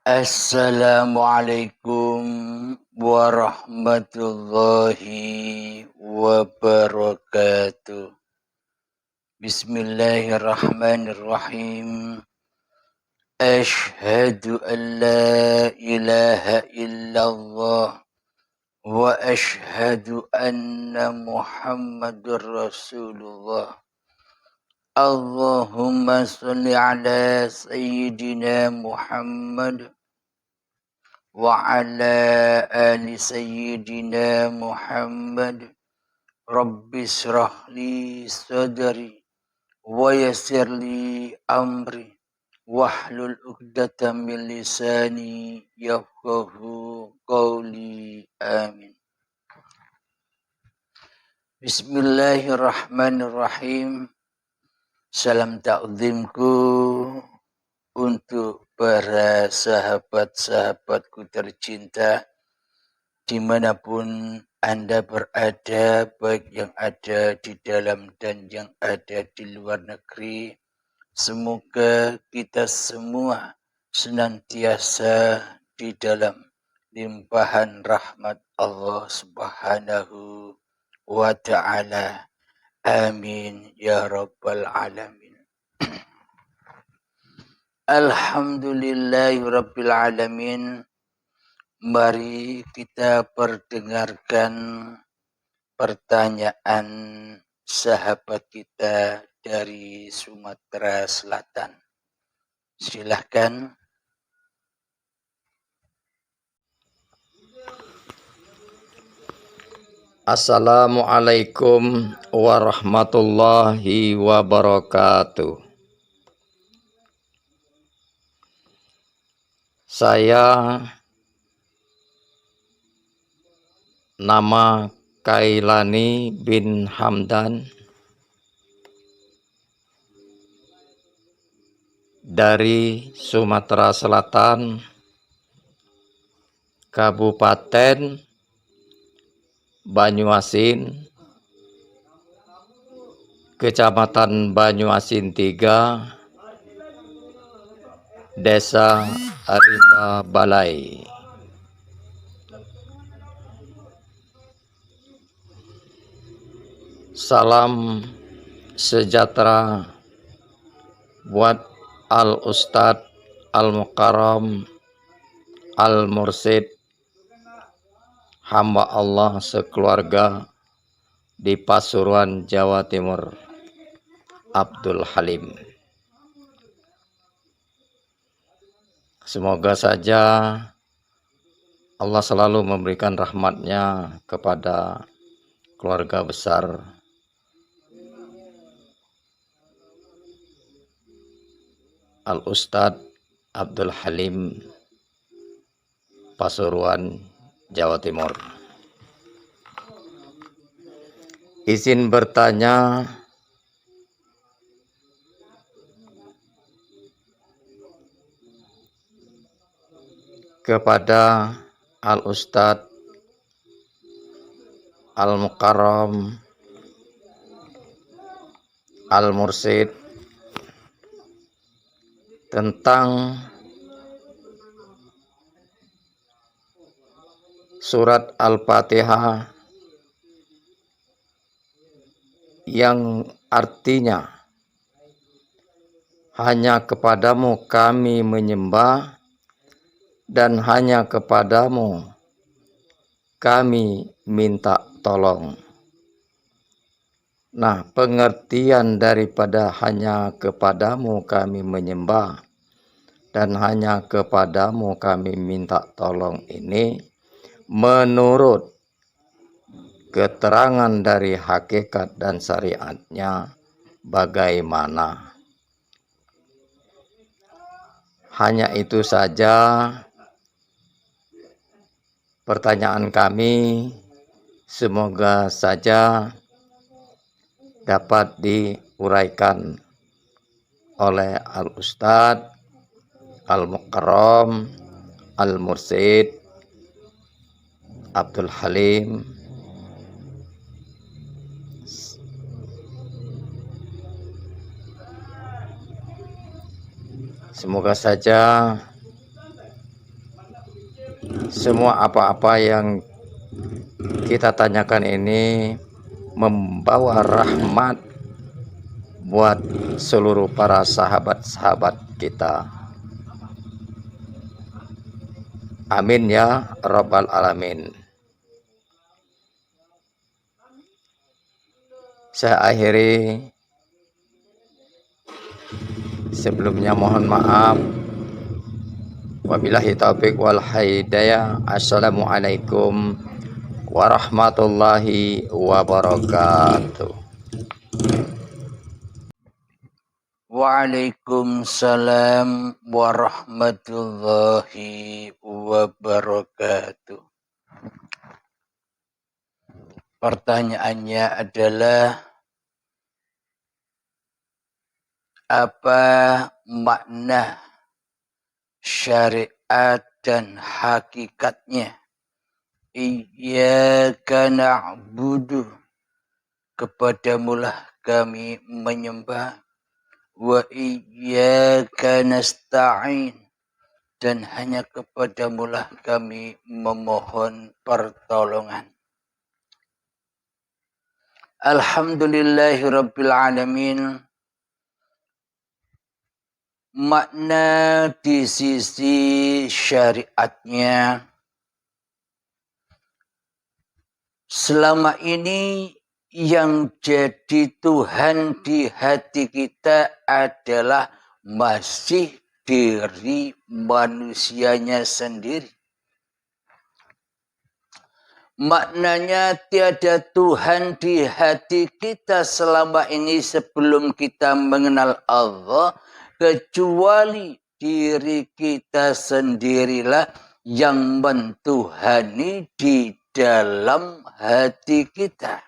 Assalamualaikum warahmatullahi wabarakatuh. Bismillahirrahmanirrahim. Ashhadu an la ilaha illallah wa ashhadu anna Muhammadur Rasulullah. Allahumma salli ala Sayyidina Muhammad wa ala ali Sayyidina Muhammad. Rabbi shrah li sadri wa yassir li amri wahlul 'uqdatam min lisani yafqahu qawli. Amin. Bismillahirrahmanirrahim. Salam takzimku untuk para sahabat-sahabatku tercinta dimanapun Anda berada, baik yang ada di dalam dan yang ada di luar negeri. Semoga kita semua senantiasa di dalam limpahan rahmat Allah Subhanahu wa ta'ala. Amin ya rabbal alamin. Alhamdulillahi rabbil alamin. Mari kita perdengarkan pertanyaan sahabat kita dari Sumatera Selatan. Silahkan. Assalamualaikum warahmatullahi wabarakatuh. Saya nama Kailani bin Hamdan dari Sumatera Selatan, Kabupaten Banyuasin, Kecamatan Banyuasin 3, Desa Rimba Balai. Salam sejahtera buat Al-Ustadz Al-Mukarram Al-Mursid, hamba Allah sekeluarga di Pasuruan, Jawa Timur, Abdul Halim. Semoga saja Allah selalu memberikan rahmatnya kepada keluarga besar Al-Ustadz Abdul Halim, Pasuruan, Jawa Timur. Izin bertanya, kepada Al-Ustadz Al-Mukarram Al-Mursid tentang surat Al-Fatihah yang artinya hanya kepadamu kami menyembah dan hanya kepadamu kami minta tolong. Nah, pengertian daripada hanya kepadamu kami menyembah dan hanya kepadamu kami minta tolong ini menurut keterangan dari hakikat dan syariatnya bagaimana? Hanya itu saja pertanyaan kami, semoga saja dapat diuraikan oleh Al-Ustadz Al-Mukarram Al-Mursid Abdul Halim. Semoga saja semua apa-apa yang kita tanyakan ini membawa rahmat buat seluruh para sahabat-sahabat kita. Amin ya Rabbal Alamin. Saya akhiri, sebelumnya mohon maaf. Wabillahi taufiq wal hidayah. Assalamualaikum warahmatullahi wabarakatuh. Waalaikumsalam warahmatullahi wabarakatuh. Pertanyaannya adalah, apa makna syariat dan hakikatnya? Iyyaka na'budu, kepadamulah kami menyembah. Wa iyyaka nasta'in, dan hanya kepadamulah kami memohon pertolongan. Alhamdulillahirabbil alamin. Makna di sisi syariatnya, selama ini yang jadi Tuhan di hati kita adalah masih diri manusianya sendiri. Maknanya tiada Tuhan di hati kita selama ini sebelum kita mengenal Allah, kecuali diri kita sendirilah yang mentuhani di dalam hati kita.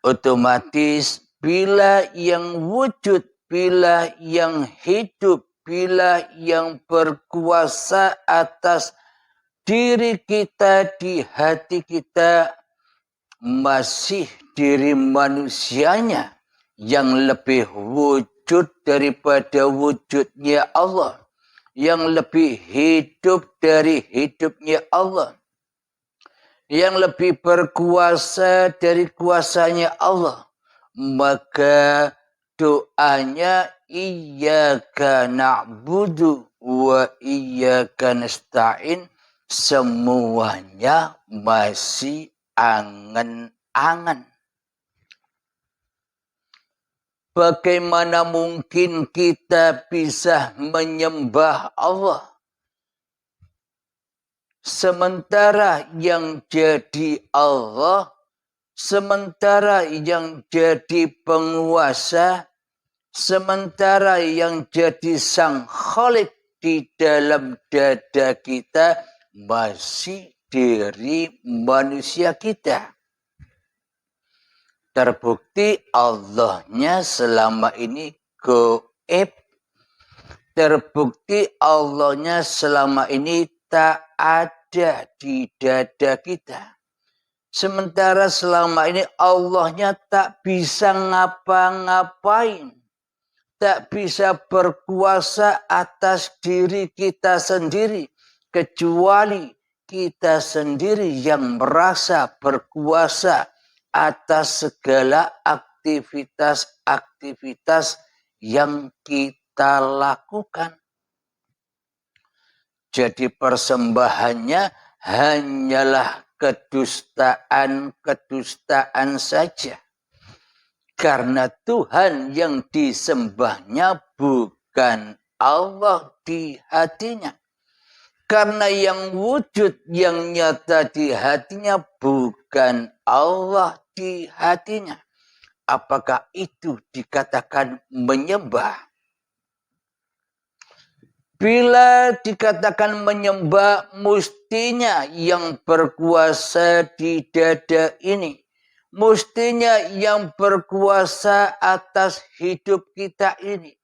Otomatis bila yang wujud, bila yang hidup, bila yang berkuasa atas diri kita di hati kita masih diri manusianya yang lebih wujud daripada wujudnya Allah, yang lebih hidup dari hidupnya Allah, yang lebih berkuasa dari kuasanya Allah, maka doanya iyyaka na'budu wa iyyaka nasta'in semuanya masih angan-angan. Bagaimana mungkin kita bisa menyembah Allah sementara yang jadi Allah, sementara yang jadi penguasa, sementara yang jadi sang Khalik di dalam dada kita masih diri manusia kita. Terbukti Allahnya selama ini gaib. Terbukti Allahnya selama ini tak ada di dada kita. Sementara selama ini Allahnya tak bisa ngapa-ngapain. Tak bisa berkuasa atas diri kita sendiri. Kecuali kita sendiri yang merasa berkuasa atas segala aktivitas-aktivitas yang kita lakukan. Jadi persembahannya hanyalah kedustaan saja. Karena Tuhan yang disembahnya bukan Allah di hatinya. Karena yang wujud yang nyata di hatinya bukan Allah di hatinya. Apakah itu dikatakan menyembah? Bila dikatakan menyembah, mestinya yang berkuasa di dada ini, mestinya yang berkuasa atas hidup kita ini,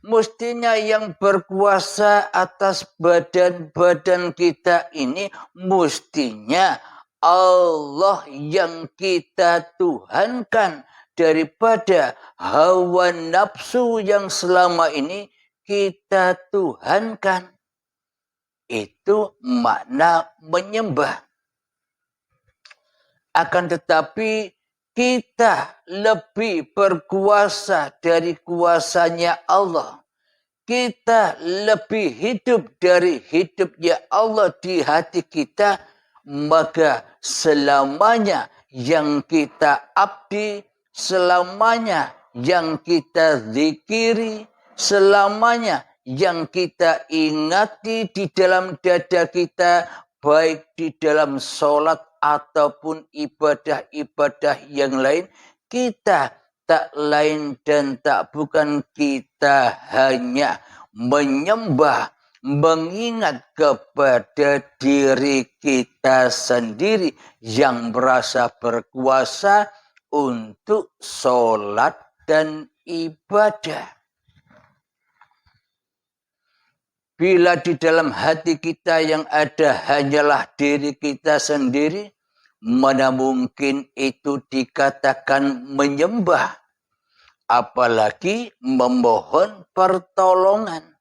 mestinya yang berkuasa atas badan-badan kita ini, mestinya Allah yang kita tuhankan daripada hawa nafsu yang selama ini kita tuhankan. Itu makna menyembah. Akan tetapi kita lebih berkuasa dari kuasanya Allah. Kita lebih hidup dari hidupnya Allah di hati kita. Maka selamanya yang kita abdi, selamanya yang kita zikiri, selamanya yang kita ingati di dalam dada kita, baik di dalam sholat ataupun ibadah-ibadah yang lain, kita tak lain dan tak bukan kita hanya menyembah, mengingat kepada diri kita sendiri yang merasa berkuasa untuk sholat dan ibadah. Bila di dalam hati kita yang ada hanyalah diri kita sendiri, mana mungkin itu dikatakan menyembah, apalagi memohon pertolongan.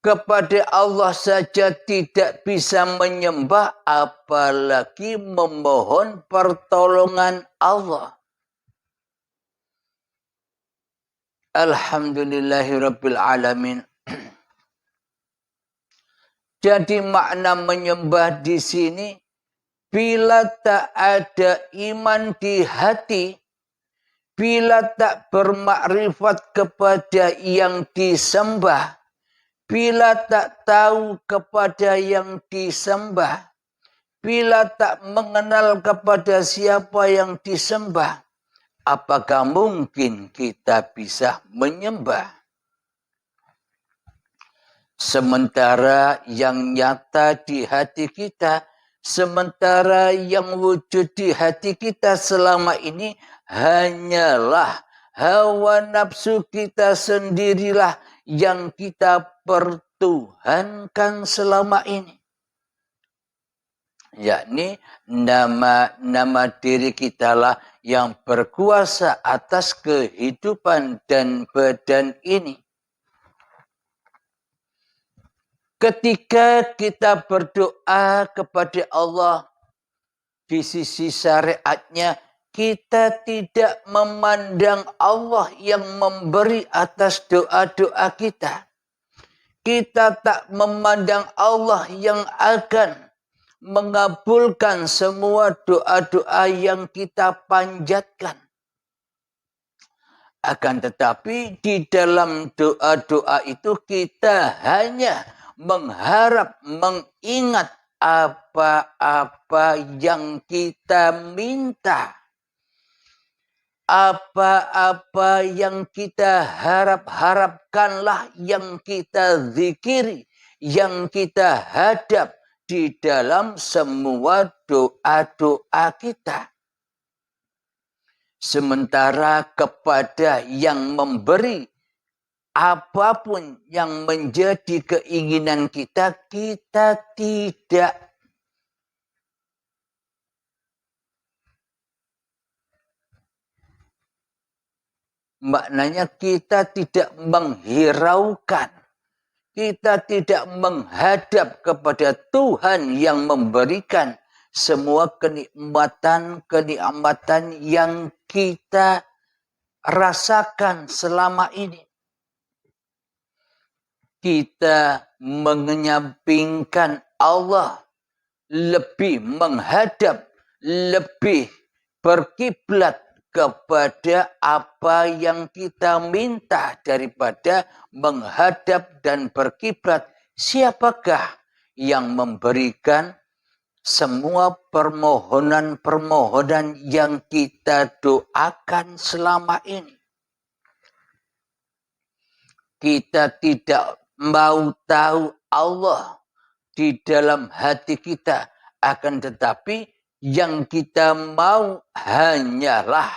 Kepada Allah saja tidak bisa menyembah, apalagi memohon pertolongan Allah. Alhamdulillahirabbil alamin. Jadi makna menyembah di sini, bila tak ada iman di hati, bila tak bermakrifat kepada yang disembah, bila tak tahu kepada yang disembah, bila tak mengenal kepada siapa yang disembah, apakah mungkin kita bisa menyembah? Sementara yang nyata di hati kita, sementara yang wujud di hati kita selama ini hanyalah hawa nafsu kita sendirilah yang kita pertuhankan selama ini. Yakni nama diri kita lah yang berkuasa atas kehidupan dan badan ini. Ketika kita berdoa kepada Allah di sisi syariatnya, kita tidak memandang Allah yang memberi atas doa-doa kita. Kita tak memandang Allah yang akan mengabulkan semua doa-doa yang kita panjatkan. Akan tetapi di dalam doa-doa itu kita hanya mengharap, mengingat apa-apa yang kita minta. Apa-apa yang kita harapkanlah yang kita zikiri, yang kita hadap di dalam semua doa-doa kita. Sementara kepada yang memberi apapun yang menjadi keinginan kita, kita tidak. Maknanya kita tidak menghiraukan. Kita tidak menghadap kepada Tuhan yang memberikan semua kenikmatan yang kita rasakan selama ini. Kita menyampingkan Allah, lebih menghadap, lebih berkiblat kepada apa yang kita minta daripada menghadap dan berkiblat siapakah yang memberikan semua permohonan-permohonan yang kita doakan selama ini. Kita tidak mau tahu Allah di dalam hati kita, akan tetapi yang kita mau hanyalah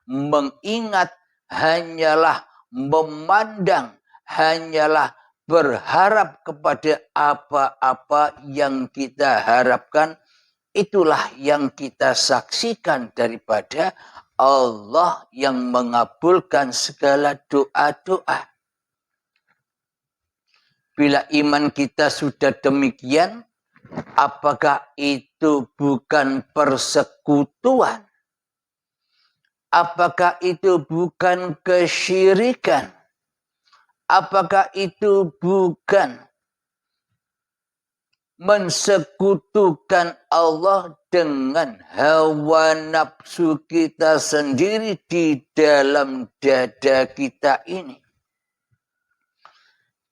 mengingat, hanyalah memandang, hanyalah berharap kepada apa-apa yang kita harapkan. Itulah yang kita saksikan daripada Allah yang mengabulkan segala doa-doa. Bila iman kita sudah demikian, apakah itu bukan persekutuan? Apakah itu bukan kesyirikan? Apakah itu bukan mensekutukan Allah dengan hawa nafsu kita sendiri di dalam dada kita ini?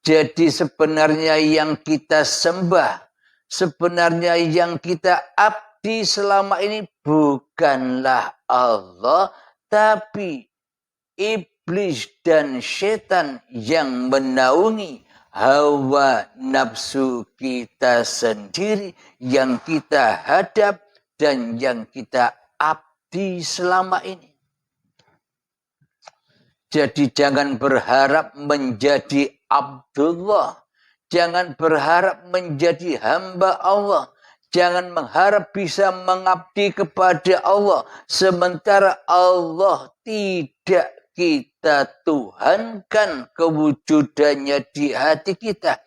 Jadi sebenarnya yang kita sembah, sebenarnya yang kita abdi selama ini bukanlah Allah, tapi iblis dan setan yang menaungi hawa nafsu kita sendiri, yang kita hadap dan yang kita abdi selama ini. Jadi jangan berharap menjadi Abdullah. Jangan berharap menjadi hamba Allah. Jangan mengharap bisa mengabdi kepada Allah. Sementara Allah tidak kita tuhankan kewujudannya di hati kita.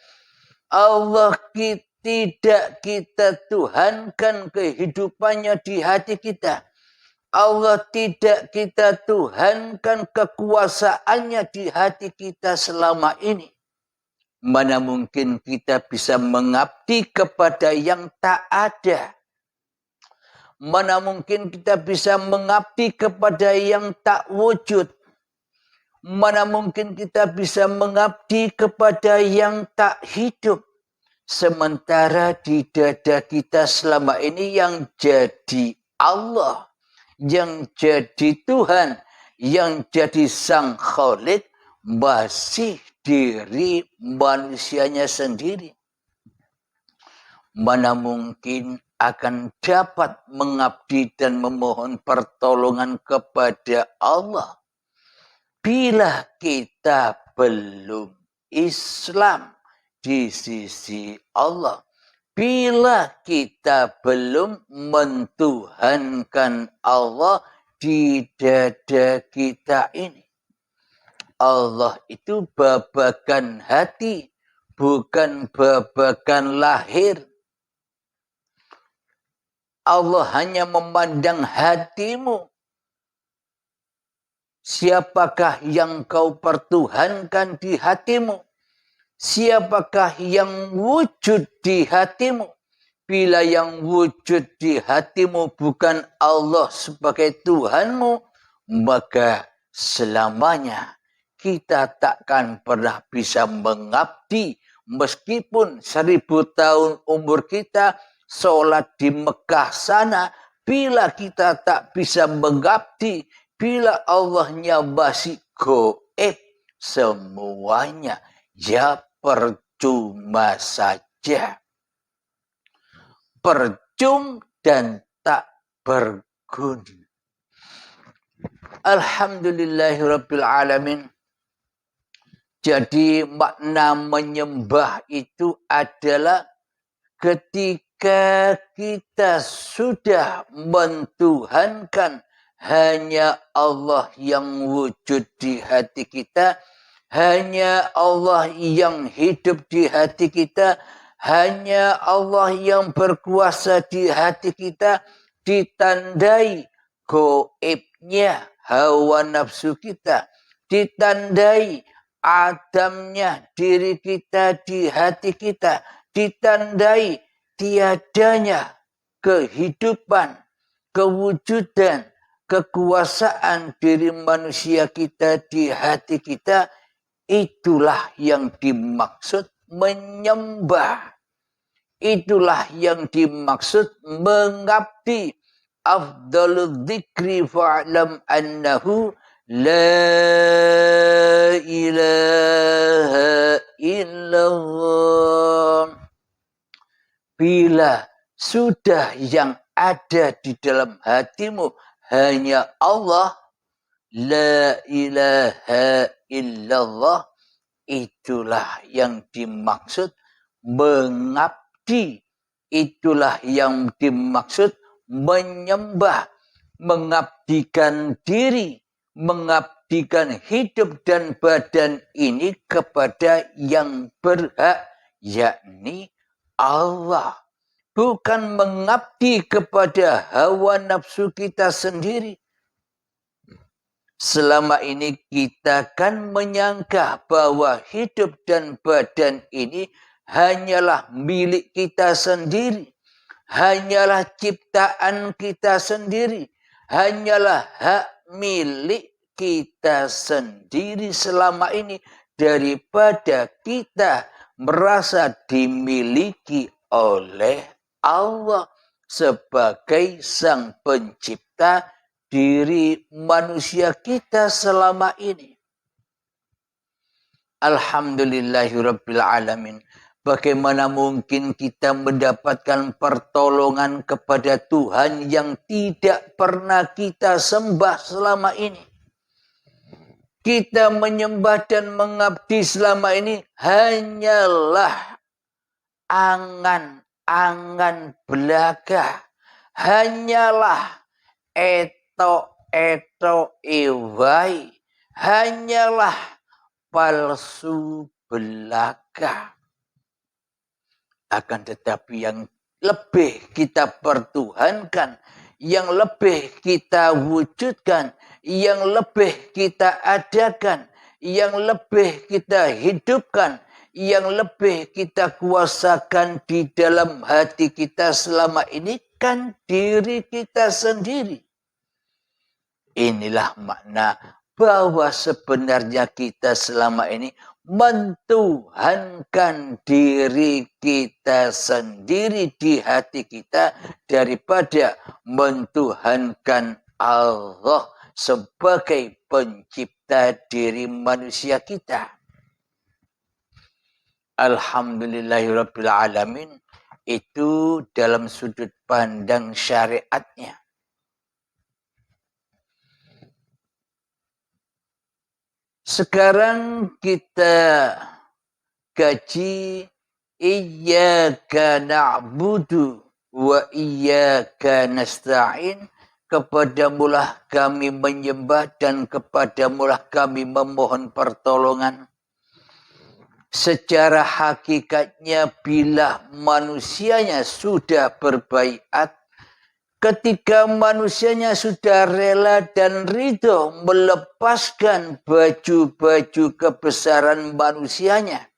Allah tidak kita tuhankan kehidupannya di hati kita. Allah tidak kita tuhankan kekuasaannya di hati kita selama ini. Mana mungkin kita bisa mengabdi kepada yang tak ada. Mana mungkin kita bisa mengabdi kepada yang tak wujud. Mana mungkin kita bisa mengabdi kepada yang tak hidup. Sementara di dada kita selama ini yang jadi Allah, yang jadi Tuhan, yang jadi Sang Khalik masih diri manusianya sendiri. Mana mungkin akan dapat mengabdi dan memohon pertolongan kepada Allah bila kita belum Islam di sisi Allah. Bila kita belum mentuhankan Allah di dada kita ini. Allah itu babakan hati, bukan babakan lahir. Allah hanya memandang hatimu. Siapakah yang kau pertuhankan di hatimu? Siapakah yang wujud di hatimu? Bila yang wujud di hatimu bukan Allah sebagai Tuhanmu, maka selamanya kita takkan pernah bisa mengabdi. Meskipun 1000 tahun umur kita sholat di Mekah sana, bila kita tak bisa mengabdi, bila Allahnya masih goib, semuanya ya percuma saja. Percuma dan tak berguna. Alhamdulillahirrabbilalamin. Jadi makna menyembah itu adalah ketika kita sudah mentuhankan hanya Allah yang wujud di hati kita, hanya Allah yang hidup di hati kita, hanya Allah yang berkuasa di hati kita, ditandai goibnya hawa nafsu kita, ditandai adamnya diri kita di hati kita, ditandai tiadanya kehidupan, kewujudan, kekuasaan diri manusia kita di hati kita. Itulah yang dimaksud menyembah. Itulah yang dimaksud mengabdi. Afdalul dzikri fa'lam annahu la ilaha illallah. Bila sudah yang ada di dalam hatimu hanya Allah, la ilaha illallah, itulah yang dimaksud mengabdi. Itulah yang dimaksud menyembah, mengabdikan diri, mengabdi mengabdikan hidup dan badan ini kepada yang berhak, yakni Allah. Bukan mengabdi kepada hawa nafsu kita sendiri. Selama ini kita kan menyangka bahwa hidup dan badan ini hanyalah milik kita sendiri. Hanyalah ciptaan kita sendiri. Hanyalah hak milik kita sendiri selama ini. Daripada kita merasa dimiliki oleh Allah sebagai sang pencipta diri manusia kita selama ini. Alhamdulillahirabbil alamin. Bagaimana mungkin kita mendapatkan pertolongan kepada Tuhan yang tidak pernah kita sembah selama ini? Kita menyembah dan mengabdi selama ini hanyalah angan-angan belaka. Hanyalah eto iwai, hanyalah palsu belaka. Akan tetapi yang lebih kita pertuhankan, yang lebih kita wujudkan, yang lebih kita adakan, yang lebih kita hidupkan, yang lebih kita kuasakan di dalam hati kita selama ini kan diri kita sendiri. Inilah makna bahwa sebenarnya kita selama ini mentuhankan diri kita sendiri di hati kita daripada mentuhankan Allah sebagai pencipta diri manusia kita. Alhamdulillahirabbil alamin. Itu dalam sudut pandang syariatnya. Sekarang kita kaji iyyaka na'budu wa iyyaka nasta'in. Kepadamulah kami menyembah dan kepadamulah kami memohon pertolongan. Secara hakikatnya bila manusianya sudah berbaiat, ketika manusianya sudah rela dan ridho melepaskan baju-baju kebesaran manusianya,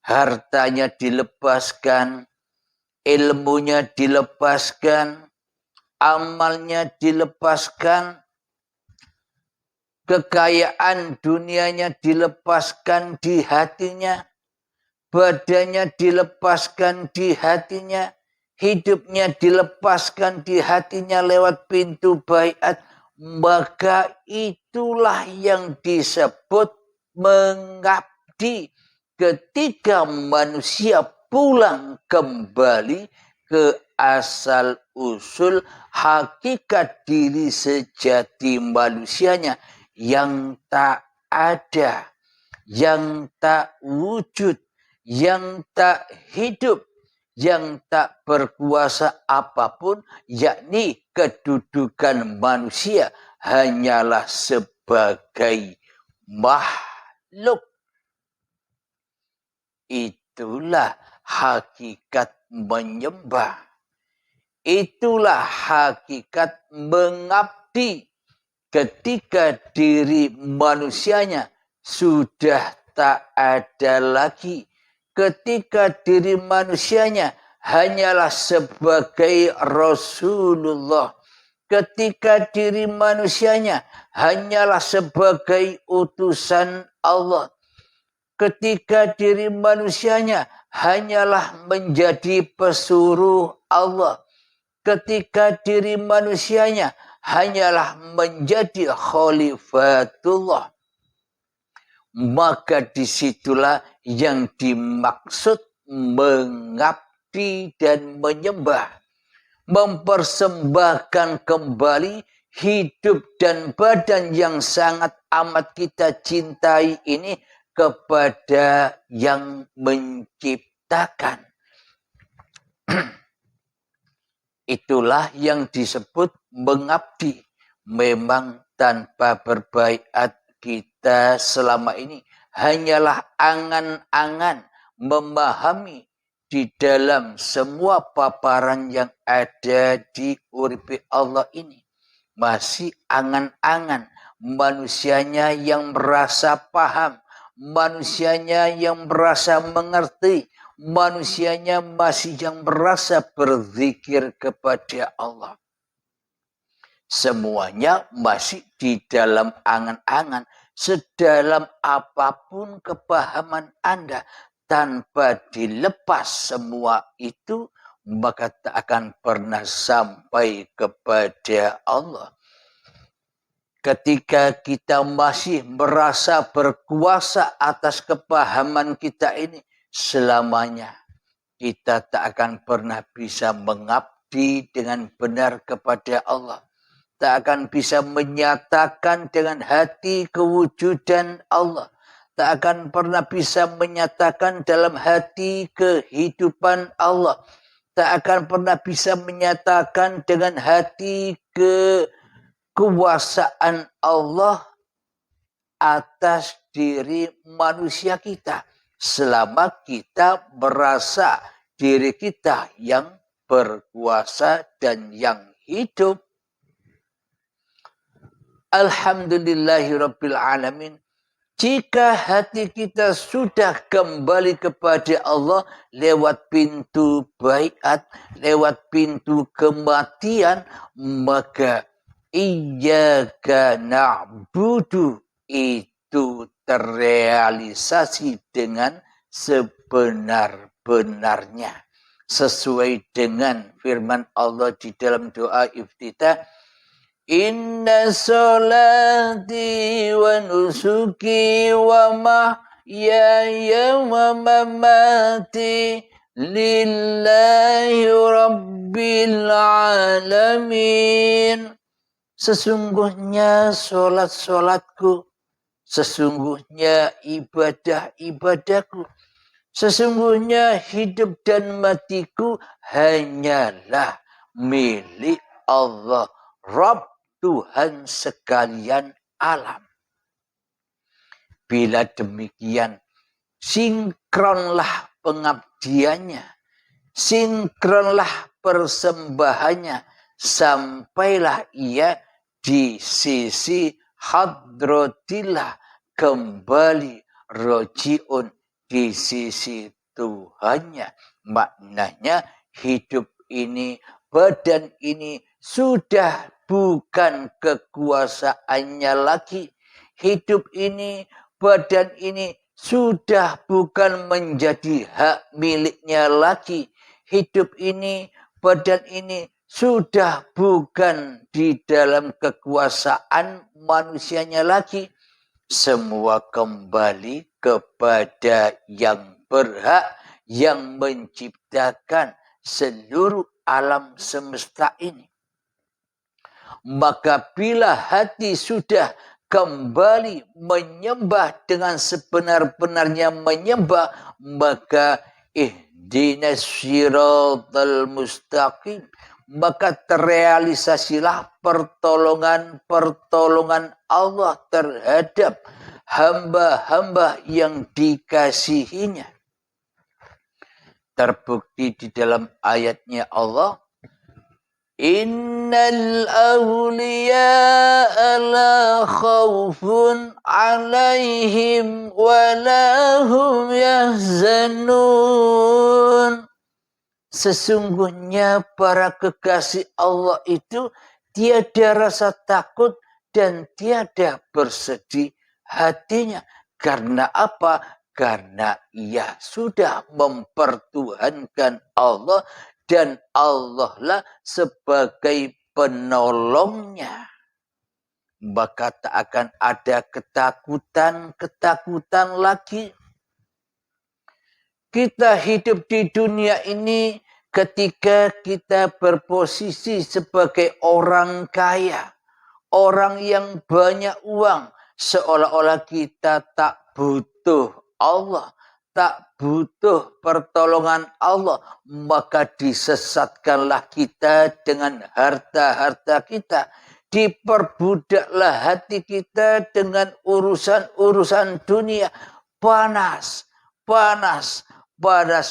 hartanya dilepaskan, ilmunya dilepaskan, amalnya dilepaskan, kekayaan dunianya dilepaskan di hatinya, badannya dilepaskan di hatinya, hidupnya dilepaskan di hatinya lewat pintu baiat, maka itulah yang disebut mengabdi. Ketika manusia pulang kembali ke asal usul hakikat diri sejati manusianya yang tak ada, yang tak wujud, yang tak hidup, yang tak berkuasa apapun, yakni kedudukan manusia hanyalah sebagai makhluk. Itulah hakikat menyembah. Itulah hakikat mengabdi. Ketika diri manusianya sudah tak ada lagi. Ketika diri manusianya hanyalah sebagai Rasulullah. Ketika diri manusianya hanyalah sebagai utusan Allah. Ketika diri manusianya hanyalah menjadi pesuruh Allah. Ketika diri manusianya hanyalah menjadi khalifatullah. Maka disitulah yang dimaksud mengabdi dan menyembah. Mempersembahkan kembali hidup dan badan yang sangat amat kita cintai ini kepada yang menciptakan. Itulah yang disebut mengabdi. Memang tanpa berbaiat kita selama ini hanyalah angan-angan memahami di dalam semua paparan yang ada di uripe Allah ini. Masih angan-angan manusianya yang merasa paham, manusianya yang merasa mengerti, manusianya masih yang merasa berzikir kepada Allah. Semuanya masih di dalam angan-angan. Sedalam apapun kepahaman Anda, tanpa dilepas semua itu, maka tak akan pernah sampai kepada Allah. Ketika kita masih merasa berkuasa atas kepahaman kita ini, selamanya kita tak akan pernah bisa mengabdi dengan benar kepada Allah. Tak akan bisa menyatakan dengan hati kewujudan Allah. Tak akan pernah bisa menyatakan dalam hati kehidupan Allah. Tak akan pernah bisa menyatakan dengan hati kekuasaan Allah atas diri manusia kita. Selama kita merasa diri kita yang berkuasa dan yang hidup. Alhamdulillahirabbil alamin. Jika hati kita sudah kembali kepada Allah lewat pintu baiat, lewat pintu kematian, maka iyyaka na'budu itu terrealisasi dengan sebenar-benarnya. Sesuai dengan firman Allah di dalam doa iftitah, Inna salati wa nusuki wa mahyaya wa mamati lillahi rabbil alamin. Sesungguhnya solat-solatku, sesungguhnya ibadah-ibadahku, sesungguhnya hidup dan matiku hanyalah milik Allah, Rabb Tuhan sekalian alam. Bila demikian, sinkronlah pengabdiannya, sinkronlah persembahannya, sampailah ia di sisi hadratillah, kembali rojiun di sisi Tuhannya. Maknanya hidup ini, badan ini sudah bukan kekuasaannya lagi. Hidup ini, badan ini sudah bukan menjadi hak miliknya lagi. Hidup ini, badan ini sudah bukan di dalam kekuasaan manusianya lagi. Semua kembali kepada yang berhak, yang menciptakan seluruh alam semesta ini. Maka bila hati sudah kembali menyembah dengan sebenar-benarnya menyembah, maka ihdinas siratal mustaqim, maka terrealisasilah pertolongan-pertolongan Allah terhadap hamba-hamba yang dikasihinya. Terbukti di dalam ayatnya Allah, Innal awliya'a la khawfun alaihim wa la hum yahzanun. Sesungguhnya para kekasih Allah itu tiada rasa takut dan tiada bersedih hatinya. Karena apa? Karena ia sudah mempertuhankan Allah dan Allah lah sebagai penolongnya. Maka tak akan ada ketakutan-ketakutan lagi. Kita hidup di dunia ini ketika kita berposisi sebagai orang kaya, orang yang banyak uang, seolah-olah kita tak butuh Allah, tak butuh pertolongan Allah, maka disesatkanlah kita dengan harta-harta kita, diperbudaklah hati kita dengan urusan-urusan dunia. Panas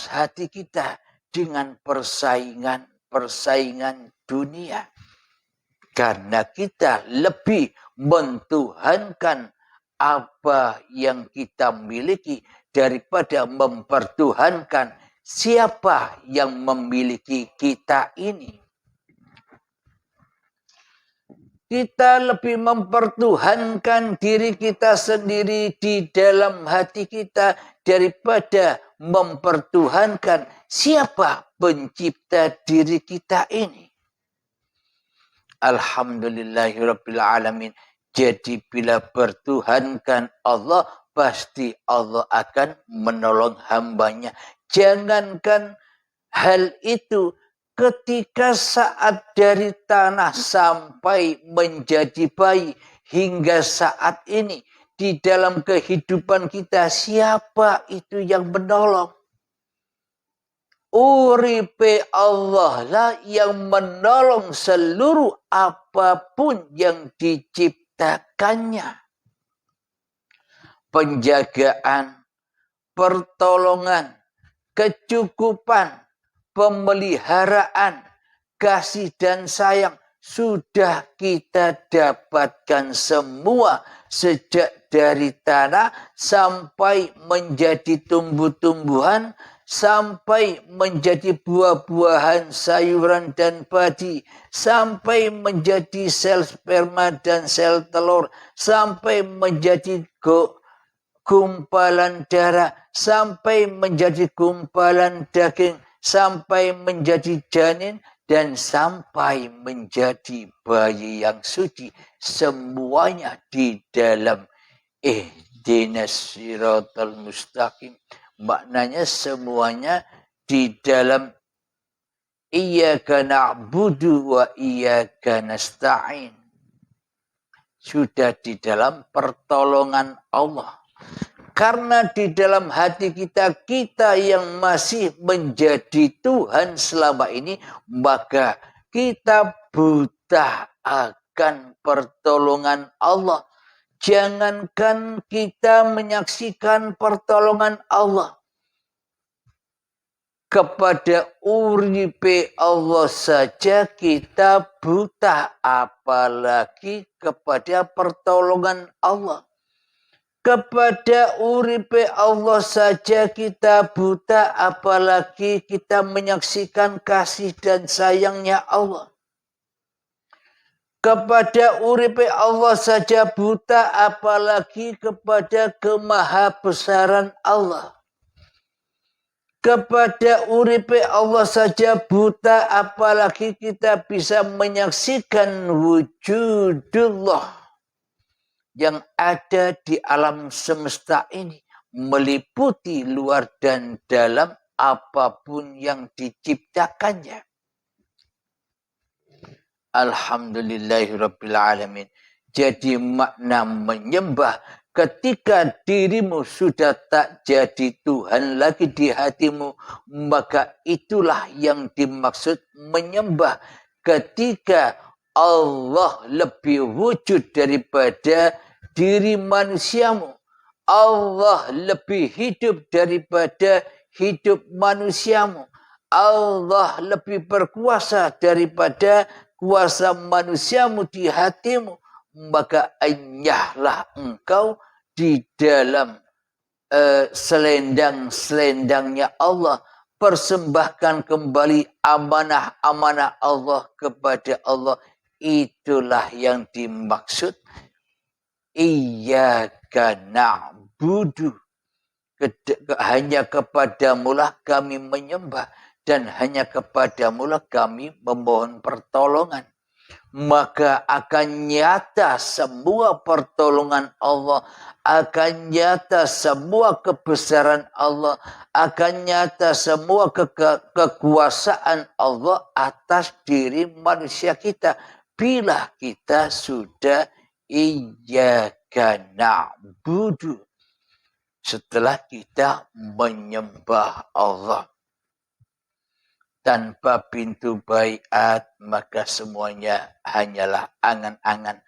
hati kita dengan persaingan dunia. Karena kita lebih mentuhankan apa yang kita miliki daripada mempertuhankan siapa yang memiliki kita ini. Kita lebih mempertuhankan diri kita sendiri di dalam hati kita daripada mempertuhankan siapa pencipta diri kita ini. Alhamdulillahirabbil alamin. Jadi bila pertuhankan Allah, pasti Allah akan menolong hambanya. Jangankan hal itu, ketika saat dari tanah sampai menjadi bayi hingga saat ini di dalam kehidupan kita, siapa itu yang menolong? Uripe Allah lah yang menolong seluruh apapun yang diciptakannya. Penjagaan, pertolongan, kecukupan, pemeliharaan, kasih dan sayang sudah kita dapatkan semua sejak dari tanah sampai menjadi tumbuh-tumbuhan, sampai menjadi buah-buahan, sayuran dan padi, sampai menjadi sel sperma dan sel telur, sampai menjadi gumpalan darah, sampai menjadi gumpalan daging, sampai menjadi janin, dan sampai menjadi bayi yang suci. Semuanya di dalam ihdinas siratal mustaqim. Maknanya semuanya di dalam iyyaka na'budu wa iyyaka nasta'in. Sudah di dalam pertolongan Allah. Karena di dalam hati kita, kita yang masih menjadi Tuhan selama ini, maka kita buta akan pertolongan Allah. Jangankan kita menyaksikan pertolongan Allah. Kepada uripe Allah saja kita buta, apalagi kepada pertolongan Allah. Kepada uripe Allah saja kita buta, apalagi kita menyaksikan kasih dan sayangnya Allah. Kepada uripe Allah saja buta, apalagi kepada kemahabesaran Allah. Kepada uripe Allah saja buta, apalagi kita bisa menyaksikan wujudullah yang ada di alam semesta ini, meliputi luar dan dalam apapun yang diciptakannya. Alhamdulillahirabbil alamin. Jadi makna menyembah ketika dirimu sudah tak jadi Tuhan lagi di hatimu, maka itulah yang dimaksud menyembah. Ketika Allah lebih wujud daripada diri manusiamu, Allah lebih hidup daripada hidup manusiamu, Allah lebih berkuasa daripada kuasa manusiamu di hatimu, maka enyahlah engkau di dalam selendang-selendangnya Allah. Persembahkan kembali amanah-amanah Allah kepada Allah. Itulah yang dimaksud iyyaka na'budu. Hanya kepadamulah kami menyembah, dan hanya kepadamulah kami memohon pertolongan. Maka akan nyata semua pertolongan Allah, akan nyata semua kebesaran Allah, akan nyata semua kekuasaan Allah atas diri manusia kita, bila kita sudah iyyaka na'budu, setelah kita menyembah Allah. tanpa pintu baiat, maka semuanya hanyalah angan-angan.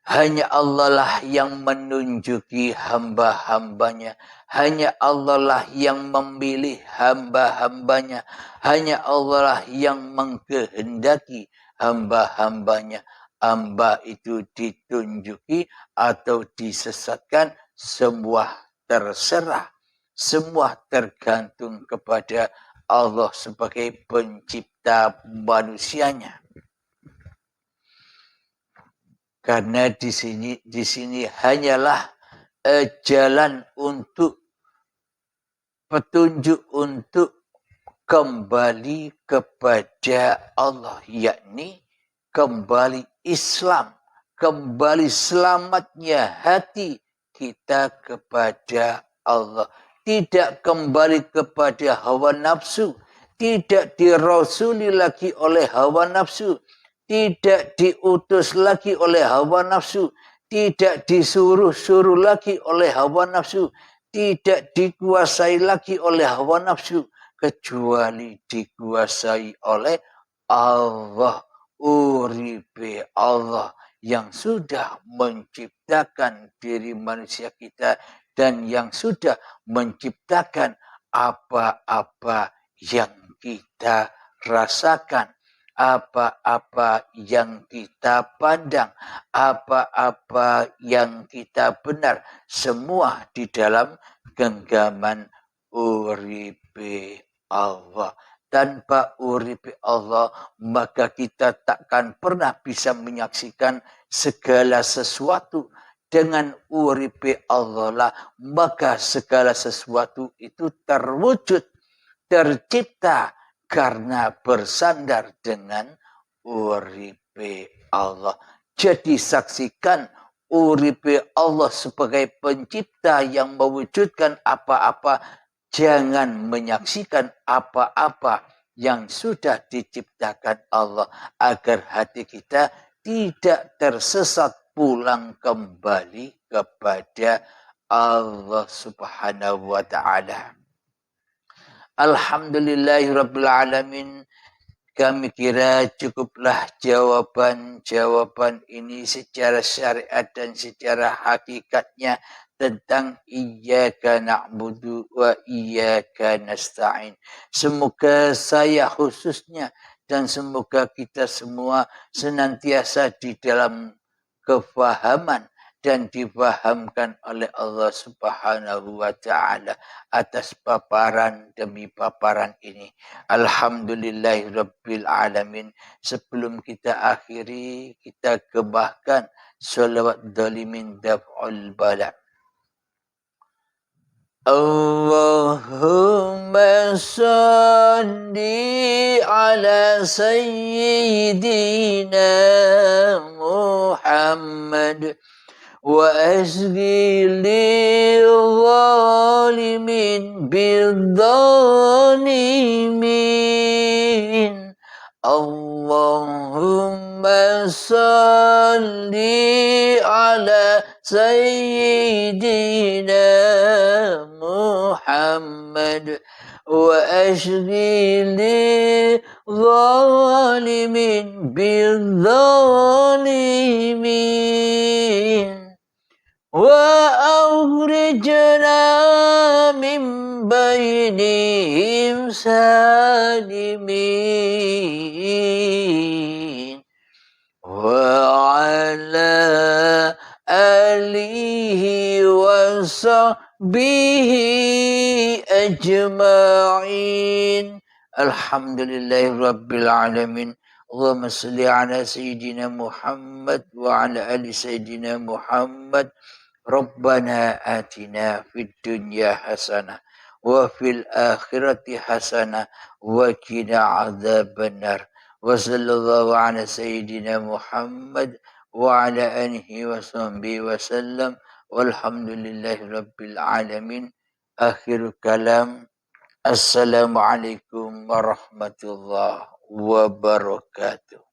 Hanya Allah lah yang menunjuki hamba-hambanya. Hanya Allah lah yang memilih hamba-hambanya. Hanya Allah lah yang mengkehendaki hamba-hambanya. Hamba itu ditunjuki atau disesatkan, semua terserah. Semua tergantung kepada Allah sebagai pencipta manusianya. Karena di sini hanyalah jalan untuk petunjuk untuk kembali kepada Allah, yakni kembali Islam, kembali selamatnya hati kita kepada Allah. Tidak kembali kepada hawa nafsu, tidak dirasuli lagi oleh hawa nafsu, tidak diutus lagi oleh hawa nafsu, tidak disuruh-suruh lagi oleh hawa nafsu, tidak dikuasai lagi oleh hawa nafsu, kecuali dikuasai oleh Allah, uripe Allah yang sudah menciptakan diri manusia kita dan yang sudah menciptakan apa-apa yang kita rasakan, apa-apa yang kita pandang, apa-apa yang kita benar, semua di dalam genggaman uripe Allah. Tanpa uripe Allah, maka kita takkan pernah bisa menyaksikan segala sesuatu. Dengan uripe Allah lah, maka segala sesuatu itu terwujud, tercipta, karena bersandar dengan uripe Allah. Jadi saksikan uripe Allah sebagai pencipta yang mewujudkan apa-apa. Jangan menyaksikan apa-apa yang sudah diciptakan Allah, agar hati kita tidak tersesat pulang kembali kepada Allah Subhanahu wa ta'ala. Alhamdulillahirrabbilalamin. Kami kira cukuplah jawaban-jawaban ini secara syariat dan secara hakikatnya tentang iyyaka na'budu wa iyyaka nasta'in. Semoga saya khususnya dan semoga kita semua senantiasa di dalam kefahaman dan difahamkan oleh Allah Subhanahu wa ta'ala atas paparan demi paparan ini. Alhamdulillahirabbil alamin. Sebelum kita akhiri, kita kebahkan sholawat dalimin daf'ul bala. Allahumma salli ala sayyidina Muhammad وأسقي للظالمين بالظالمين اللهم صل على سيدنا محمد وأشقي للظالمين بالظالمين وأخرجنا من بينهم سالمين وعلى آله وصحبه أجمعين الحمد لله رب العالمين اللهم صل على سيدنا محمد وعلى آل سيدنا محمد Rabbana atina fid dunya hasanah wa fil akhirati hasanah wa qina adzabannar. Wa sallallahu ala sayyidina Muhammad wa ala alihi wa sahbihi wa sallam. Walhamdulillahi rabbil alamin. Akhir kalam. Assalamualaikum warahmatullahi wabarakatuh.